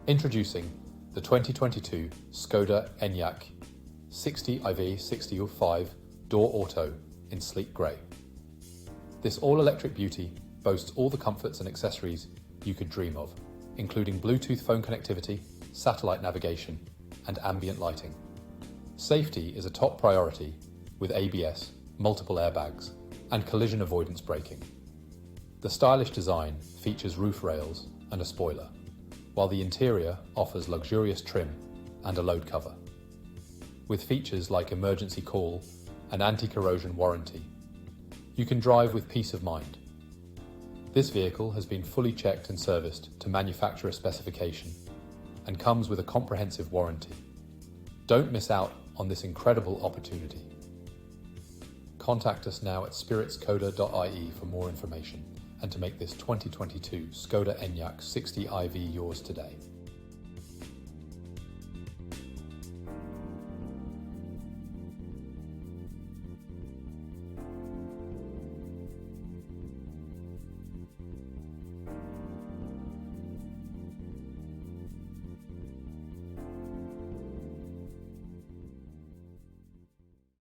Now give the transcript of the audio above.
Introducing the 2022 Skoda Enyaq 60IV65 Door Auto in sleek grey. This all-electric beauty boasts all the comforts and accessories you could dream of, including Bluetooth phone connectivity, satellite navigation, and ambient lighting. Safety is a top priority with ABS, multiple airbags, and collision avoidance braking. The stylish design features roof rails and a spoiler, while the interior offers luxurious trim and a load cover. With features like emergency call and anti-corrosion warranty, you can drive with peace of mind. This vehicle has been fully checked and serviced to manufacturer specification and comes with a comprehensive warranty. Don't miss out on this incredible opportunity. Contact us now at spiritskoda.ie for more information and to make this 2022 Skoda Enyaq 60IV yours today.